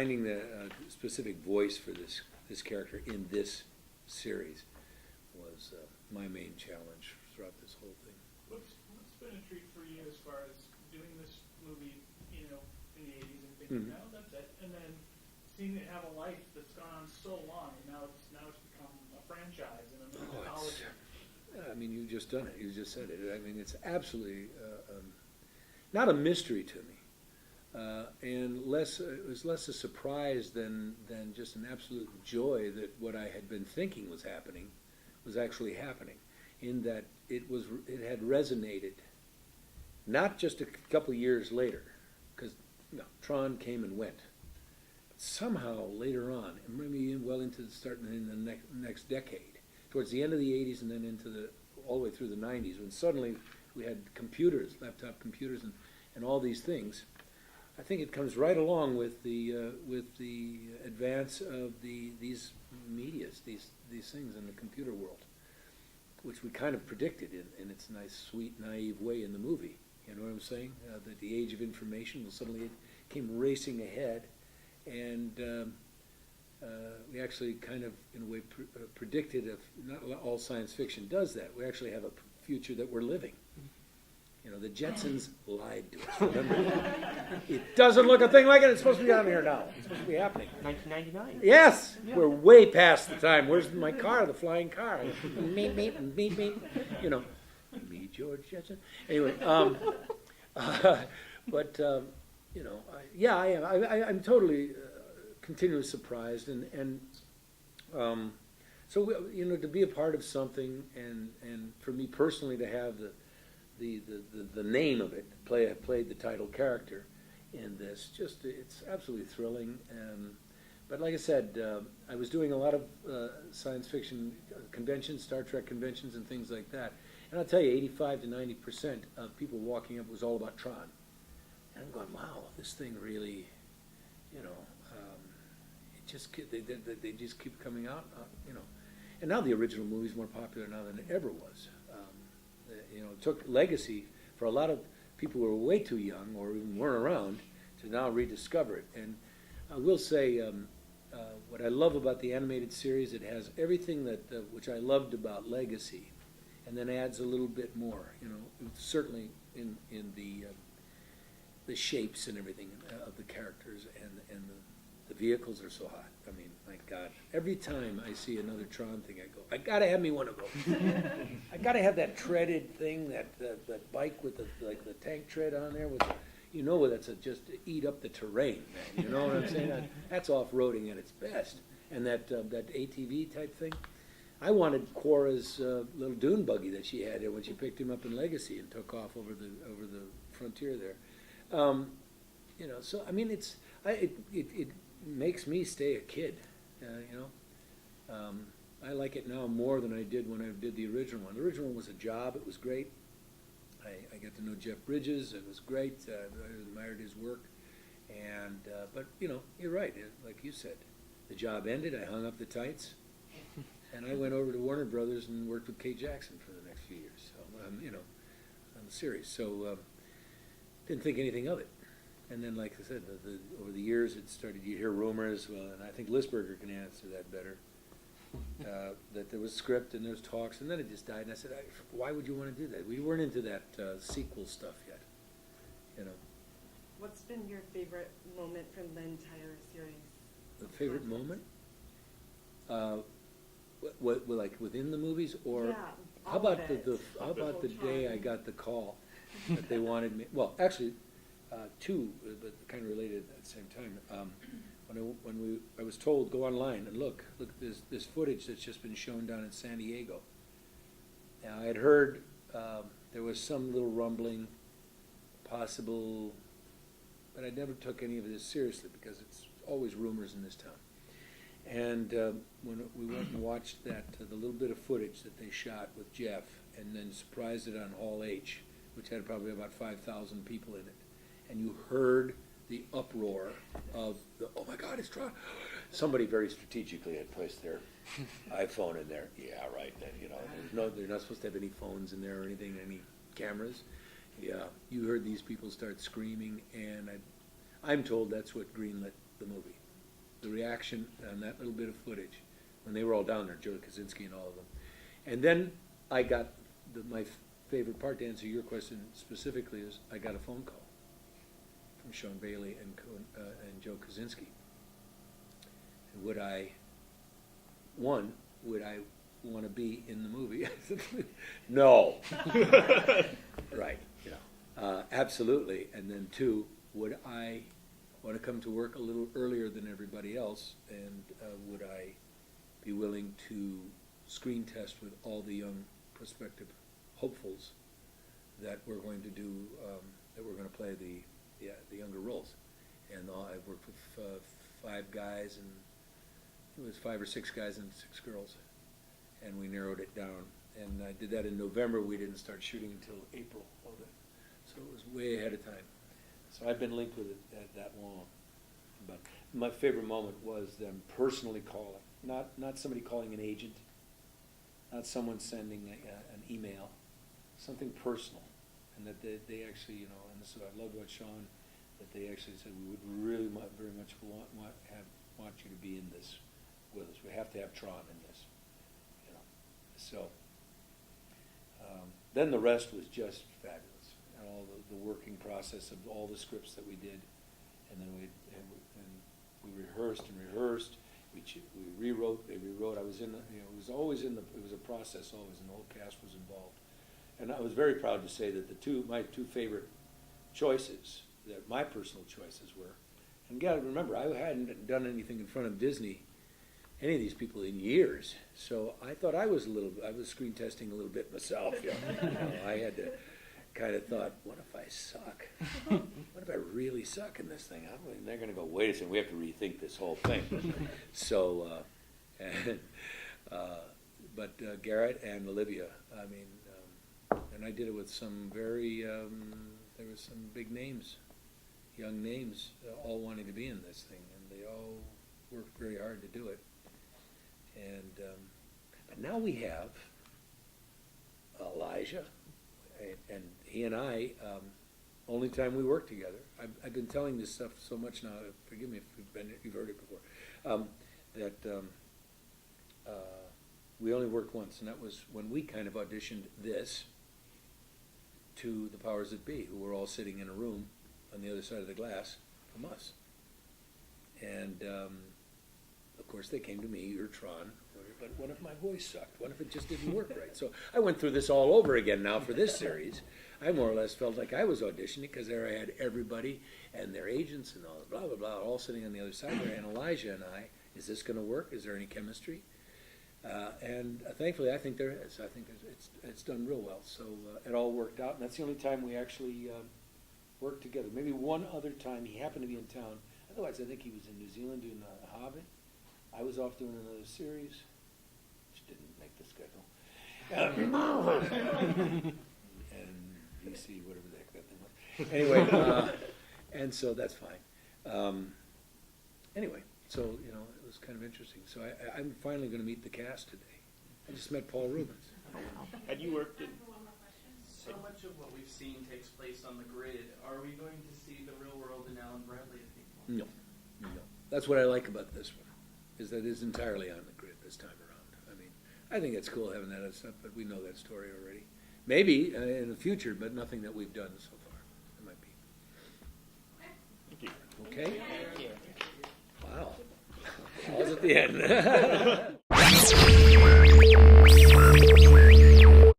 finding the specific voice for this character in this series was my main challenge throughout this whole thing. What's been a treat for you as far as doing this movie, in the 80s and thinking, no, that's it, and then seeing it have a life that's gone on so long, and now it's become a franchise and a mythology. I mean, you've just done it. You just said it. I mean, it's absolutely not a mystery to me, and it was less a surprise than just an absolute joy that what I had been thinking was happening was actually happening, in that it had resonated, not just a couple of years later, because Tron came and went. But somehow later on, and maybe well into the next decade, towards the end of the 80s and then into all the way through the 90s, when suddenly we had computers, laptop computers, and all these things. I think it comes right along with the advance of these medias, these things in the computer world, which we kind of predicted in its nice, sweet, naive way in the movie. You know what I'm saying? That the age of information it came racing ahead, and we actually kind of, in a way, predicted, not all science fiction does that. We actually have a future that we're living. The Jetsons lied to us, remember? It doesn't look a thing like it. It's supposed to be on here now. It's supposed to be happening. 1999. Yes! Yeah. We're way past the time. Where's my car, the flying car? Meep, meep, meep, meep. Me, George Jetson. Anyway, I am. I'm totally continually surprised, and so to be a part of something, and for me personally to have the name of it, played the title character in this, it's absolutely thrilling. But like I said, I was doing a lot of science fiction conventions, Star Trek conventions, and things like that. And I'll tell you, 85 to 90% of people walking up was all about Tron. And I'm going, wow, this thing really, they just keep coming out, And now the original movie is more popular now than it ever was. It took legacy for a lot of people who were way too young or even weren't around to now rediscover it. And I will say, what I love about the animated series, it has everything which I loved about Legacy, and then adds a little bit more. Certainly in the shapes and everything of the characters, and the vehicles are so hot. I mean, my God! Every time I see another Tron thing, I go, I gotta have me one of those. I gotta have that treaded thing, that bike with the tank tread on there with. That's just to eat up the terrain, man. You know what I'm saying? That's off-roading at its best. And that ATV type thing. I wanted Quorra's little dune buggy that she had there when she picked him up in Legacy and took off over the frontier there. So I mean, it makes me stay a kid. I like it now more than I did when I did the original one. The original one was a job. It was great. I got to know Jeff Bridges. It was great. I admired his work. But you're right. Like you said, the job ended. I hung up the tights, and I went over to Warner Brothers and worked with Kay Jackson for the next few years. So on the series. So didn't think anything of it. And then, like I said, over the years, it started. You hear rumors. And I think Lisberger can answer that better. That there was script and there was talks, and then it just died. And I said, why would you want to do that? We weren't into that sequel stuff yet, What's been your favorite moment from the entire series? The favorite moment? Like within the movies, or yeah, how about the day I got the call that they wanted me? Well, actually, two, but kind of related at the same time. When I was told, go online and look at this footage that's just been shown down in San Diego. Now, I had heard there was some little rumbling, possible, but I never took any of this seriously because it's always rumors in this town. And when we went and watched the little bit of footage that they shot with Jeff, and then surprised it on Hall H, which had probably about 5,000 people in it, and you heard the uproar of oh my God, it's Tron. Somebody very strategically had placed their iPhone in there. Yeah, right. Then they're not supposed to have any phones in there or anything, any cameras. Yeah, you heard these people start screaming, and I'm told that's what greenlit the movie. the reaction on that little bit of footage when they were all down there, Joe Kaczynski and all of them. And then I got my favorite part, to answer your question specifically, is I got a phone call from Sean Bailey and Joe Kaczynski. And would I want to be in the movie? I said, no. Right, you know, absolutely. And then 2, would I want to come to work a little earlier than everybody else, and would I be willing to screen test with all the young prospective hopefuls that we're going to do, that we're going to play the younger roles. And I've worked with 5 guys, and it was 5 or 6 guys and 6 girls, and we narrowed it down. And I did that in November. We didn't start shooting until April of it, so it was way ahead of time. So I've been linked with it that long. But my favorite moment was them personally calling, not somebody calling an agent, not someone sending an email, something personal, and that they actually, you know, and this is what I loved about Sean, that they actually said, we would really very much want you to be in this with us. We have to have Tron in this, you know. So then the rest was just fabulous, and all the working process of all the scripts that we did, and then we rehearsed and rehearsed. We rewrote, they rewrote. I was in the, you know, it was a process always, and the whole cast was involved. And I was very proud to say that my two favorite choices, that my personal choices were, and you gotta remember, I hadn't done anything in front of Disney, any of these people, in years. So I thought I was screen testing a little bit myself. You know, I had to kind of thought, what if I suck? What if I really suck in this thing? And they're going to go, wait a second, we have to rethink this whole thing. So, but Garrett and Olivia, I mean, and I did it with some very, there were some big names, young names, all wanting to be in this thing, and they all worked very hard to do it. And but now we have Elijah, and he and I, only time we work together. I've been telling this stuff so much now. Forgive me if you've heard it before. That we only worked once, and that was when we kind of auditioned this to the powers that be, who were all sitting in a room on the other side of the glass from us. And of course, they came to me, or Tron, but what if my voice sucked? What if it just didn't work right? So I went through this all over again now for this series. I more or less felt like I was auditioning, because there I had everybody and their agents and all, blah, blah, blah, all sitting on the other side there. And Elijah and I, is this going to work? Is there any chemistry? And thankfully, I think there is. I think it's done real well. So it all worked out, and that's the only time we actually worked together. Maybe one other time he happened to be in town. Otherwise, I think he was in New Zealand doing The Hobbit. I was off doing another series, which didn't make the schedule. And DC, whatever the heck that thing was. Anyway, and so that's fine. Anyway, so, you know, it was kind of interesting. So I'm finally going to meet the cast today. I just met Paul Rubens. Had you worked in... So much of what we've seen takes place on the grid. Are we going to see the real world in Alan Bradley at any point? No. That's what I like about this one, is that it's entirely on the grid this time around. I mean, I think it's cool having that stuff, but we know that story already. Maybe in the future, but nothing that we've done so far. It might be. Thank you. Okay? Wow. I was at the end.